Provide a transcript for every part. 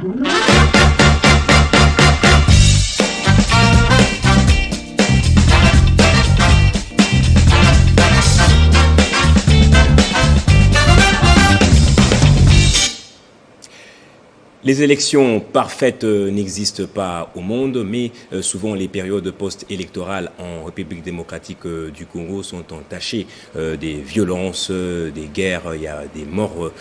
Les élections parfaites n'existent pas au monde, mais souvent les périodes post-électorales en République démocratique du Congo sont entachées des violences, des guerres, il y a des morts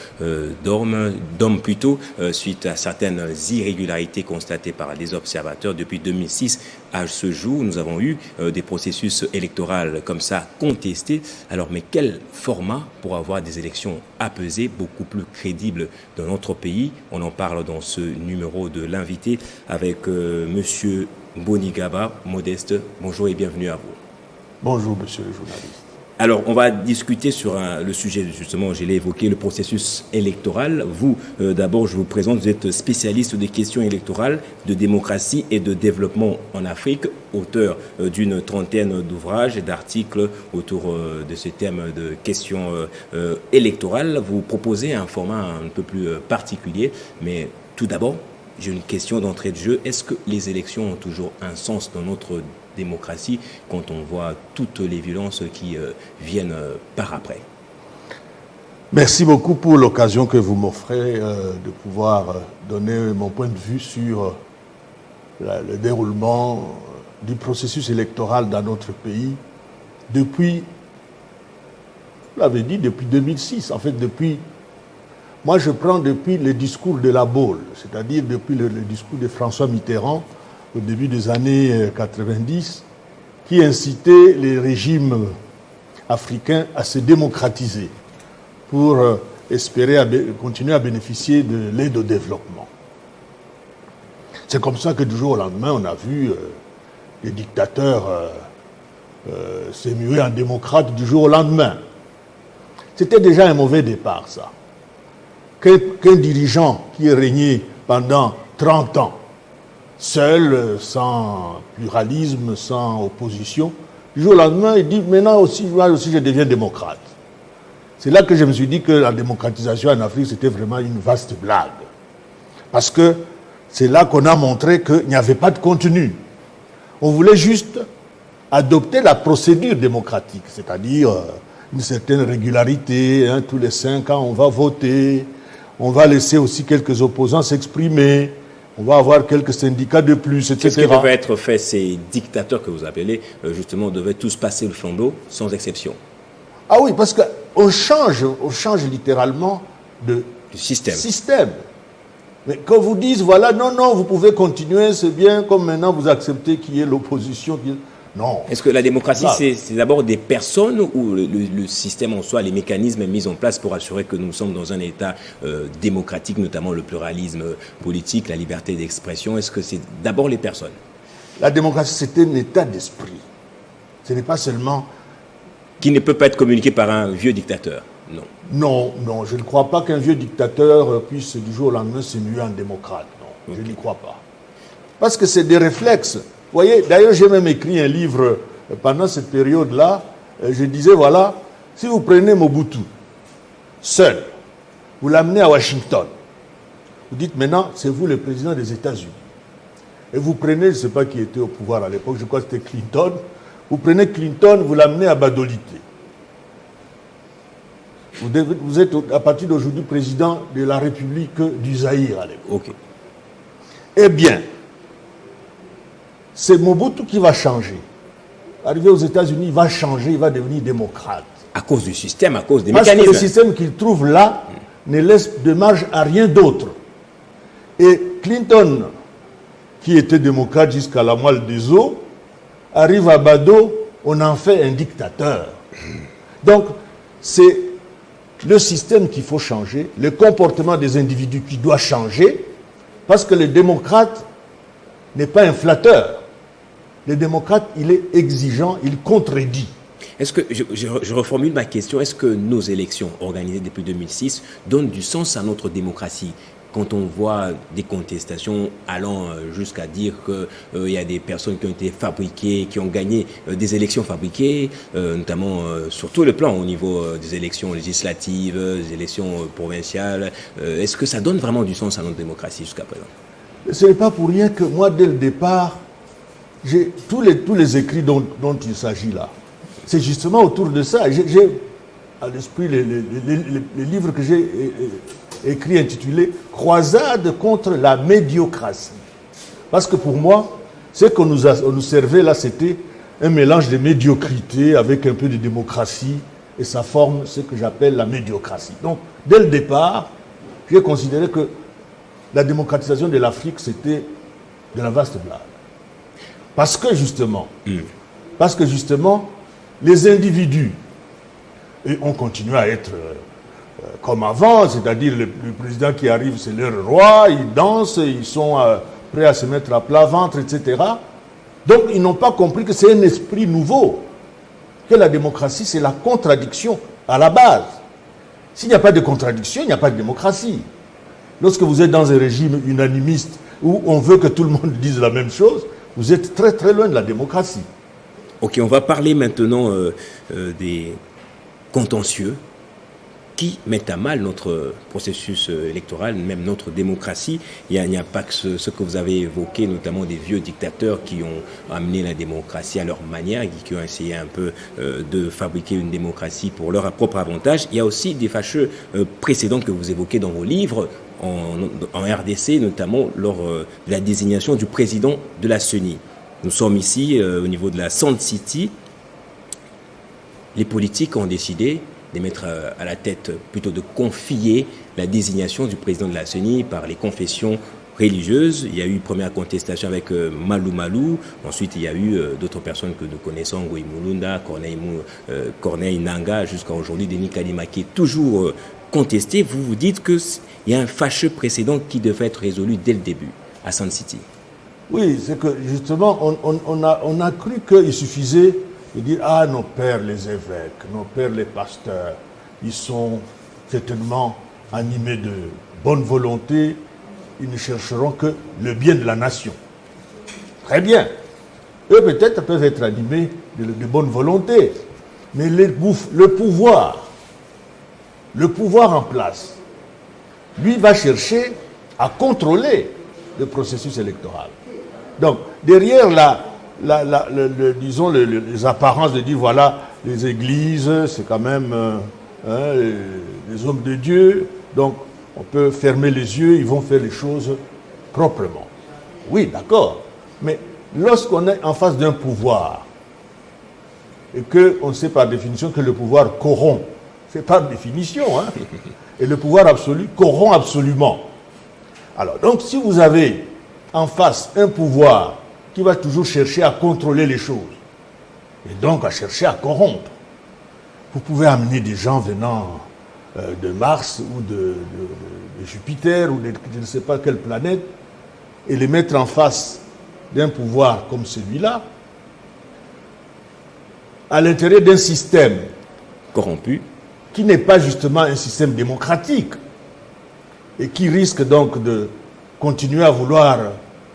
d'hommes plutôt, suite à certaines irrégularités constatées par les observateurs. Depuis 2006 à ce jour, nous avons eu des processus électoraux comme ça contestés. Alors, mais quel format pour avoir des élections apaisées, beaucoup plus crédibles dans notre pays? On en parle dans ce numéro de l'invité avec Monsieur Mbonigaba Modeste. Bonjour et bienvenue à vous. Bonjour Monsieur le journaliste. Alors, on va discuter sur le sujet, justement, je l'ai évoqué, le processus électoral. Vous, d'abord, je vous présente, vous êtes spécialiste des questions électorales, de démocratie et de développement en Afrique, auteur d'une trentaine d'ouvrages et d'articles autour de ce thème de questions électorales. Vous proposez un format un peu plus particulier, mais tout d'abord, j'ai une question d'entrée de jeu. Est-ce que les élections ont toujours un sens dans notre démocratie quand on voit toutes les violences qui viennent par après? Merci beaucoup pour l'occasion que vous m'offrez de pouvoir donner mon point de vue sur le déroulement du processus électoral dans notre pays depuis, vous l'avez dit, depuis 2006. En fait, moi je prends depuis le discours de la Baule, c'est-à-dire depuis le discours de François Mitterrand, au début des années 90, qui incitait les régimes africains à se démocratiser pour espérer continuer à bénéficier de l'aide au développement. C'est comme ça que du jour au lendemain, on a vu les dictateurs se muer en démocrates du jour au lendemain. C'était déjà un mauvais départ, ça. Qu'un dirigeant qui est régné pendant 30 ans, seul, sans pluralisme, sans opposition, du jour au lendemain, il dit maintenant aussi, moi aussi je deviens démocrate. C'est là que je me suis dit que la démocratisation en Afrique, c'était vraiment une vaste blague. Parce que c'est là qu'on a montré qu'il n'y avait pas de contenu. On voulait juste adopter la procédure démocratique, c'est-à-dire une certaine régularité, tous les 5 ans on va voter, on va laisser aussi quelques opposants s'exprimer, on va avoir quelques syndicats de plus, etc. Qu'est-ce qui devait être fait? Ces dictateurs que vous appelez, justement, devaient tous passer le flambeau, sans exception. Ah oui, parce qu'on change littéralement de système. Mais quand vous dites, voilà, non, vous pouvez continuer, c'est bien, comme maintenant vous acceptez qu'il y ait l'opposition. Non. Est-ce que la démocratie, c'est d'abord des personnes ou le système en soi, les mécanismes mis en place pour assurer que nous sommes dans un état démocratique, notamment le pluralisme politique, la liberté d'expression? Est-ce que c'est d'abord les personnes? La démocratie, c'est un état d'esprit. Ce n'est pas seulement... Qui ne peut pas être communiqué par un vieux dictateur? Non. Non, je ne crois pas qu'un vieux dictateur puisse du jour au lendemain se muer en démocrate. Non, okay. Je n'y crois pas. Parce que c'est des réflexes. Vous voyez, d'ailleurs, j'ai même écrit un livre pendant cette période-là. Je disais, voilà, si vous prenez Mobutu, seul, vous l'amenez à Washington, vous dites maintenant, c'est vous le président des États-Unis. Et vous prenez, je ne sais pas qui était au pouvoir à l'époque, je crois que c'était Clinton, vous prenez Clinton, vous l'amenez à Badolité. Vous êtes à partir d'aujourd'hui président de la République du Zaïre à l'époque. Okay. Eh bien, c'est Mobutu qui va changer. Arrivé aux États-Unis, il va changer, il va devenir démocrate. À cause du système, à cause des mécanismes. Parce que le système qu'il trouve là ne laisse de marge à rien d'autre. Et Clinton, qui était démocrate jusqu'à la moelle des os, arrive à Bado, on en fait un dictateur. Donc, c'est le système qu'il faut changer, le comportement des individus qui doit changer, parce que le démocrate n'est pas un flatteur. Le démocrate, il est exigeant, il contredit. Est-ce que, je reformule ma question, est-ce que nos élections organisées depuis 2006 donnent du sens à notre démocratie? quand on voit des contestations allant jusqu'à dire qu'il y a des personnes qui ont été fabriquées, qui ont gagné des élections fabriquées, notamment sur tout le plan au niveau des élections législatives, des élections provinciales. Est-ce que ça donne vraiment du sens à notre démocratie jusqu'à présent? Ce n'est pas pour rien que moi, dès le départ, j'ai tous les écrits dont il s'agit là. C'est justement autour de ça. J'ai à l'esprit les livres que j'ai écrits intitulés « Croisade contre la médiocratie ». Parce que pour moi, ce qu'on nous servait là, c'était un mélange de médiocrité avec un peu de démocratie, et ça forme ce que j'appelle la médiocratie. Donc, dès le départ, j'ai considéré que la démocratisation de l'Afrique, c'était de la vaste blague. Parce que justement, les individus ont continué à être comme avant, c'est-à-dire le président qui arrive, c'est leur roi, ils dansent, ils sont prêts à se mettre à plat ventre, etc. Donc, ils n'ont pas compris que c'est un esprit nouveau, que la démocratie, c'est la contradiction à la base. S'il n'y a pas de contradiction, il n'y a pas de démocratie. Lorsque vous êtes dans un régime unanimiste où on veut que tout le monde dise la même chose, vous êtes très très loin de la démocratie. Ok, on va parler maintenant des contentieux qui mettent à mal notre processus électoral, même notre démocratie. Il n'y a pas que ce que vous avez évoqué, notamment des vieux dictateurs qui ont amené la démocratie à leur manière, qui ont essayé un peu de fabriquer une démocratie pour leur propre avantage. Il y a aussi des fâcheux précédents que vous évoquez dans vos livres, en RDC, notamment lors de la désignation du président de la CENI. Nous sommes ici au niveau de la Sand City. Les politiques ont décidé de mettre à la tête, plutôt de confier la désignation du président de la CENI par les confessions religieuses. Il y a eu une première contestation avec Malou Malou. Ensuite, il y a eu d'autres personnes que nous connaissons, Ngoï Mulunda, Corneille Nanga, jusqu'à aujourd'hui, Denis Kadima, qui est toujours contesté. Vous vous dites qu'il y a un fâcheux précédent qui devait être résolu dès le début à Sand City. Oui, c'est que justement, on a cru qu'il suffisait de dire « Ah, nos pères les évêques, nos pères les pasteurs, ils sont certainement animés de bonne volonté, ils ne chercheront que le bien de la nation. » Très bien. Eux, peut-être, peuvent être animés de bonne volonté, mais le pouvoir en place, lui va chercher à contrôler le processus électoral. Donc, derrière disons les apparences de dire, voilà, les églises, c'est quand même les hommes de Dieu, donc on peut fermer les yeux, ils vont faire les choses proprement. Oui, d'accord, mais lorsqu'on est en face d'un pouvoir, et qu'on sait par définition que le pouvoir corrompt, c'est par définition, hein, et le pouvoir absolu corrompt absolument. Alors, donc, si vous avez en face un pouvoir qui va toujours chercher à contrôler les choses, et donc à chercher à corrompre, vous pouvez amener des gens venant de Mars ou de Jupiter ou de je ne sais pas quelle planète, et les mettre en face d'un pouvoir comme celui-là, à l'intérieur d'un système corrompu, qui n'est pas justement un système démocratique, et qui risque donc de continuer à vouloir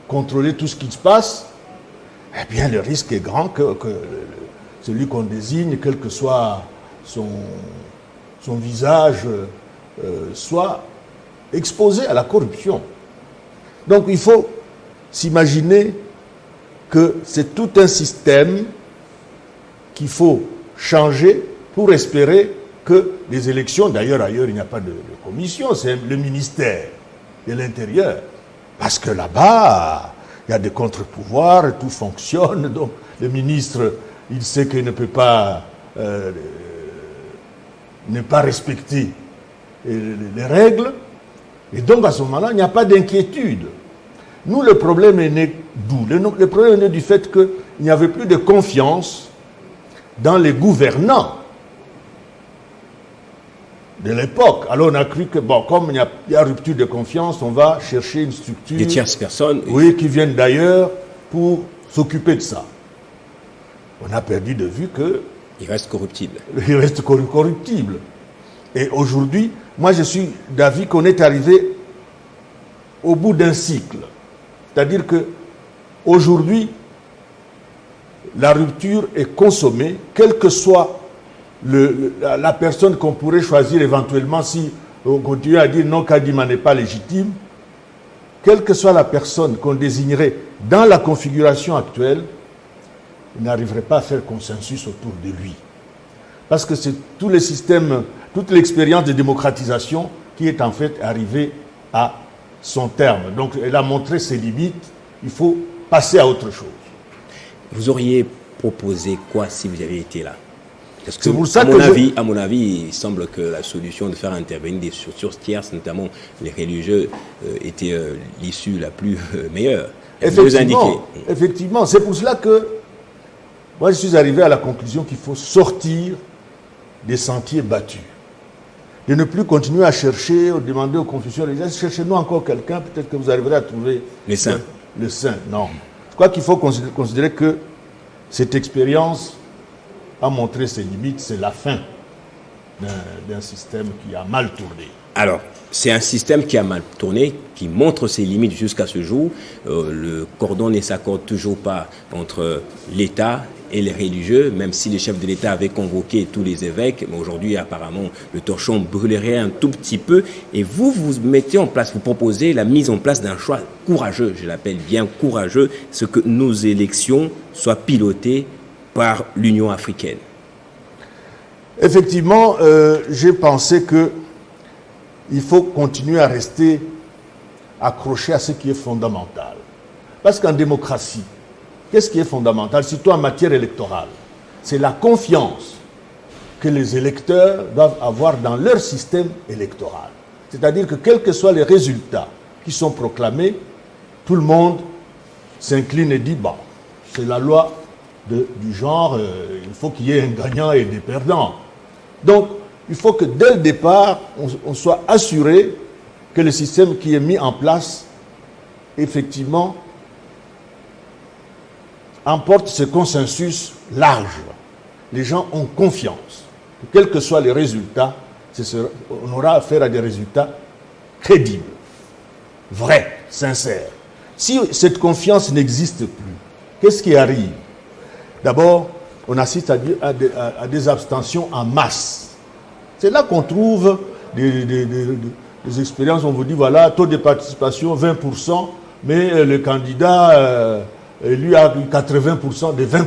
contrôler tout ce qui se passe, eh bien le risque est grand que celui qu'on désigne, quel que soit son visage, soit exposé à la corruption. Donc il faut s'imaginer que c'est tout un système qu'il faut changer pour espérer que les élections, d'ailleurs ailleurs il n'y a pas de commission, c'est le ministère de l'Intérieur. Parce que là-bas, il y a des contre-pouvoirs, tout fonctionne, donc le ministre, il sait qu'il ne peut pas ne pas respecter les règles, et donc à ce moment-là, il n'y a pas d'inquiétude. Nous, le problème est né d'où? Le problème est né du fait qu'il n'y avait plus de confiance dans les gouvernants de l'époque. Alors on a cru que, bon, comme il y a rupture de confiance, on va chercher une structure... Des tierces personnes. Oui, qui viennent d'ailleurs pour s'occuper de ça. On a perdu de vue que... Il reste corruptible. Il reste corruptible. Et aujourd'hui, moi je suis d'avis qu'on est arrivé au bout d'un cycle. C'est-à-dire que aujourd'hui, la rupture est consommée, quelle que soit la personne qu'on pourrait choisir éventuellement si on continue à dire non, Kadima n'est pas légitime, quelle que soit la personne qu'on désignerait dans la configuration actuelle, il n'arriverait pas à faire consensus autour de lui. Parce que c'est tout le système, toute l'expérience de démocratisation qui est en fait arrivée à son terme. Donc elle a montré ses limites, il faut passer à autre chose. Vous auriez proposé quoi si vous aviez été là? Parce que, à mon avis, il semble que la solution de faire intervenir des structures tierces, notamment les religieux, était l'issue la plus meilleure. Effectivement, c'est pour cela que moi je suis arrivé à la conclusion qu'il faut sortir des sentiers battus. De ne plus continuer à chercher, à demander aux confessions religieuses, cherchez-nous encore quelqu'un, peut-être que vous arriverez à trouver le saint. Le saint, non. Je crois qu'il faut considérer que cette expérience a montré ses limites, c'est la fin d'un système qui a mal tourné. Alors, c'est un système qui a mal tourné, qui montre ses limites jusqu'à ce jour. Le cordon ne s'accorde toujours pas entre l'État et les religieux, même si les chefs de l'État avaient convoqué tous les évêques. Mais aujourd'hui, apparemment, le torchon brûlerait un tout petit peu. Et vous mettez en place, vous proposez la mise en place d'un choix courageux, je l'appelle bien courageux, ce que nos élections soient pilotées par l'Union africaine. Effectivement, j'ai pensé qu'il faut continuer à rester accroché à ce qui est fondamental. Parce qu'en démocratie, qu'est-ce qui est fondamental, surtout en matière électorale? C'est la confiance que les électeurs doivent avoir dans leur système électoral. C'est-à-dire que quels que soient les résultats qui sont proclamés, tout le monde s'incline et dit, bon, c'est la loi du genre, il faut qu'il y ait un gagnant et des perdants. Donc, il faut que dès le départ, on soit assuré que le système qui est mis en place, effectivement, emporte ce consensus large. Les gens ont confiance. Quels que soient les résultats, on aura affaire à des résultats crédibles, vrais, sincères. Si cette confiance n'existe plus, qu'est-ce qui arrive? D'abord, on assiste à des abstentions en masse. C'est là qu'on trouve des expériences, on vous dit, voilà, taux de participation 20%, mais le candidat lui a 80% de 20%.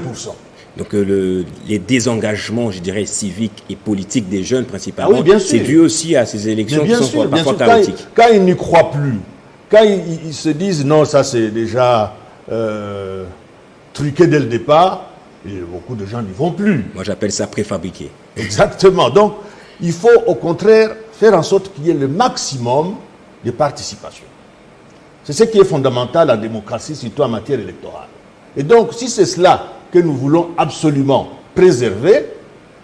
Donc les désengagements, je dirais, civiques et politiques des jeunes principalement, oui, c'est dû aussi à ces élections qui sont parfois chaotiques. Quand ils n'y croient plus, quand ils se disent, non, ça c'est déjà truqué dès le départ, et beaucoup de gens n'y vont plus. Moi, j'appelle ça préfabriqué. Exactement. Donc, il faut au contraire faire en sorte qu'il y ait le maximum de participation. C'est ce qui est fondamental en démocratie, surtout en matière électorale. Et donc, si c'est cela que nous voulons absolument préserver,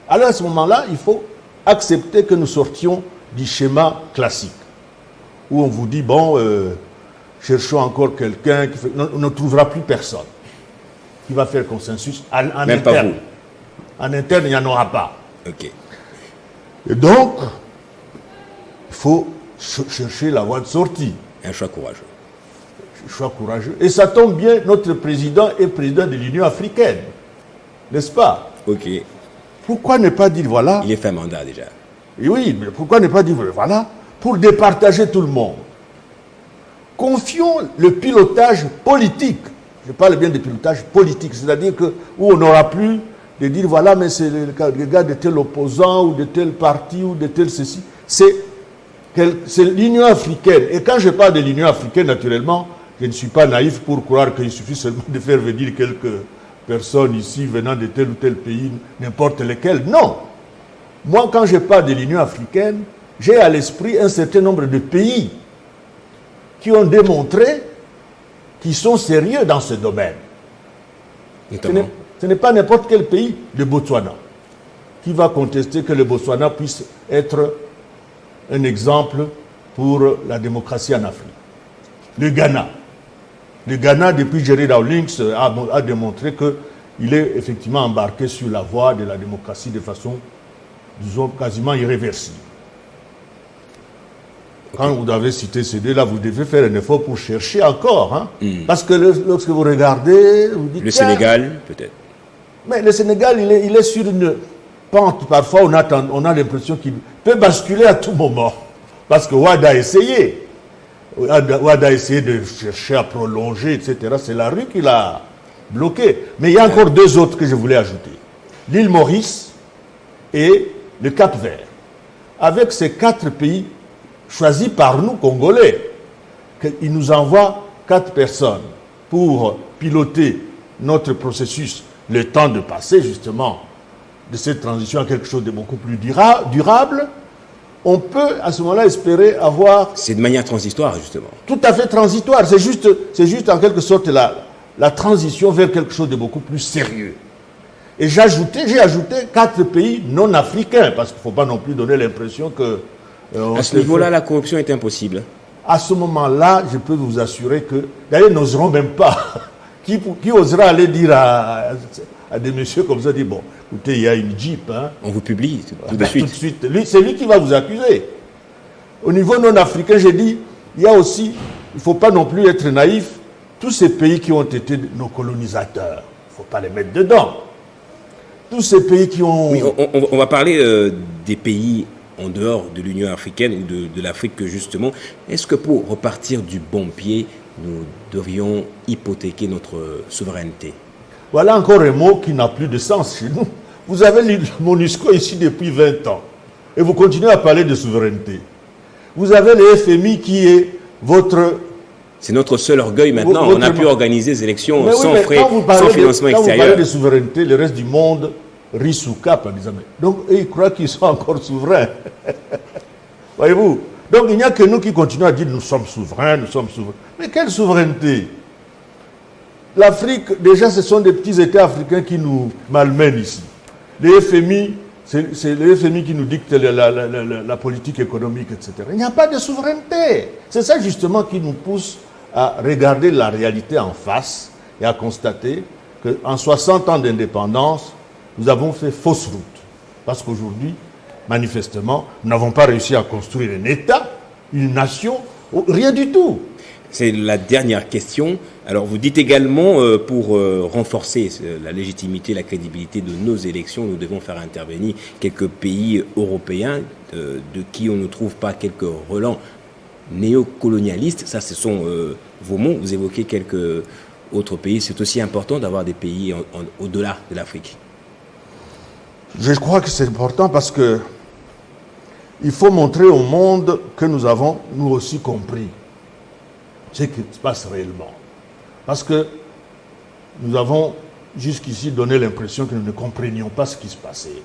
alors à ce moment-là, il faut accepter que nous sortions du schéma classique, où on vous dit, bon, cherchons encore quelqu'un qui fait... Non, on ne trouvera plus personne qui va faire consensus en Même interne. pas vous. En interne, il n'y en aura pas. Ok. Et donc, il faut chercher la voie de sortie. Un choix courageux. Choix courageux. Et ça tombe bien, notre président est président de l'Union africaine. N'est-ce pas? Ok. Pourquoi ne pas dire, voilà... Il est fait mandat déjà. Et oui, mais pourquoi ne pas dire, voilà, pour départager tout le monde. Confions le pilotage politique. Je parle bien de pilotage politique, c'est-à-dire que où on n'aura plus de dire, voilà, mais c'est le gars de tel opposant ou de tel parti ou de tel ceci. C'est l'Union africaine. Et quand je parle de l'Union africaine, naturellement, je ne suis pas naïf pour croire qu'il suffit seulement de faire venir quelques personnes ici venant de tel ou tel pays, n'importe lequel. Non. Moi, quand je parle de l'Union africaine, j'ai à l'esprit un certain nombre de pays qui ont démontré qu'ils sont sérieux dans ce domaine. Ce n'est pas n'importe quel pays, le Botswana, qui va contester que le Botswana puisse être un exemple pour la démocratie en Afrique. Le Ghana. Le Ghana, depuis Jerry Rawlings, a démontré qu'il est effectivement embarqué sur la voie de la démocratie de façon, disons, quasiment irréversible. Quand vous avez cité ces deux-là, vous devez faire un effort pour chercher encore. Hein? Parce que lorsque vous regardez, vous dites... Le Sénégal, peut-être. Mais le Sénégal, il est sur une pente. Parfois, on a l'impression qu'il peut basculer à tout moment. Parce que Ouad a essayé. Ouad a essayé de chercher à prolonger, etc. C'est la rue qui l'a bloqué. Mais il y a encore deux autres que je voulais ajouter. L'île Maurice et le Cap-Vert. Avec ces quatre pays choisis par nous, Congolais, ils nous envoient 4 personnes pour piloter notre processus, le temps de passer justement de cette transition à quelque chose de beaucoup plus durable, on peut à ce moment-là espérer avoir... C'est de manière transitoire, justement. Tout à fait transitoire. C'est juste en quelque sorte la transition vers quelque chose de beaucoup plus sérieux. Et j'ai ajouté 4 pays non africains, parce qu'il ne faut pas non plus donner l'impression que... à ce niveau-là, la corruption est impossible. À ce moment-là, je peux vous assurer que... D'ailleurs, ils n'oseront même pas. Qui osera aller dire à des messieurs comme ça, dire, bon, écoutez, il y a une Jeep. Hein. On vous publie tout de suite. Tout de suite. C'est lui qui va vous accuser. Au niveau non africain, j'ai dit, il y a aussi, il ne faut pas non plus être naïf, tous ces pays qui ont été nos colonisateurs, il ne faut pas les mettre dedans. Tous ces pays qui ont... Oui, on va parler des pays en dehors de l'Union africaine ou de l'Afrique, que justement, est-ce que pour repartir du bon pied, nous devrions hypothéquer notre souveraineté? Voilà encore un mot qui n'a plus de sens chez nous. Vous avez le MONUSCO ici depuis 20 ans et vous continuez à parler de souveraineté. Vous avez le FMI qui est votre... C'est notre seul orgueil maintenant. On a pu organiser des élections sans frais, sans financement extérieur. Quand vous parlez de souveraineté, le reste du monde rit sous cap en disant, donc ils croient qu'ils sont encore souverains. Voyez-vous? Donc il n'y a que nous qui continuons à dire nous sommes souverains, nous sommes souverains. Mais quelle souveraineté? L'Afrique, déjà, ce sont des petits États africains qui nous malmènent ici. Le FMI, c'est le FMI qui nous dicte la politique économique, etc. Il n'y a pas de souveraineté. C'est ça justement qui nous pousse à regarder la réalité en face et à constater qu'en 60 ans d'indépendance, nous avons fait fausse route. Parce qu'aujourd'hui, manifestement, nous n'avons pas réussi à construire un État, une nation, rien du tout. C'est la dernière question. Alors, vous dites également, pour renforcer la légitimité, la crédibilité de nos élections, nous devons faire intervenir quelques pays européens de qui on ne trouve pas quelques relents néocolonialistes. Ça, ce sont vos mots. Vous évoquez quelques autres pays. C'est aussi important d'avoir des pays au-delà de l'Afrique. Je crois que c'est important parce que il faut montrer au monde que nous avons, nous aussi, compris ce qui se passe réellement. Parce que nous avons jusqu'ici donné l'impression que nous ne comprenions pas ce qui se passait.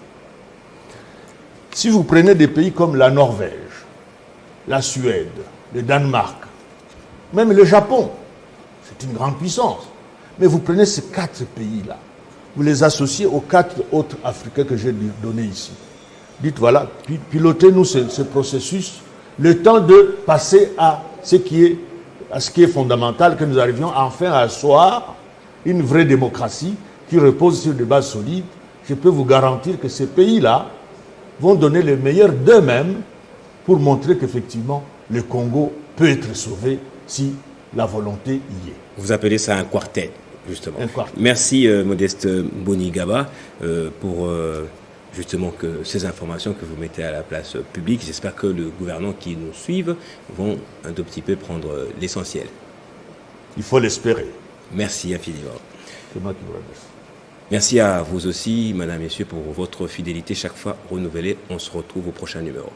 Si vous prenez des pays comme la Norvège, la Suède, le Danemark, même le Japon, c'est une grande puissance. Mais vous prenez ces 4 pays-là, vous les associez aux 4 autres Africains que j'ai donnés ici. Dites, voilà, pilotez-nous ce processus, le temps de passer à ce qui est fondamental, que nous arrivions enfin à asseoir une vraie démocratie qui repose sur des bases solides. Je peux vous garantir que ces pays-là vont donner le meilleur d'eux-mêmes pour montrer qu'effectivement, le Congo peut être sauvé si la volonté y est. Vous appelez ça un quartet, justement. Un quartet. Merci Modeste Mbonigaba pour justement ces informations que vous mettez à la place publique. J'espère que le gouvernement qui nous suive vont un tout petit peu prendre l'essentiel. Il faut l'espérer. Merci infiniment. C'est moi qui vous remercie. Merci à vous aussi, madame, messieurs, pour votre fidélité chaque fois renouvelée. On se retrouve au prochain numéro.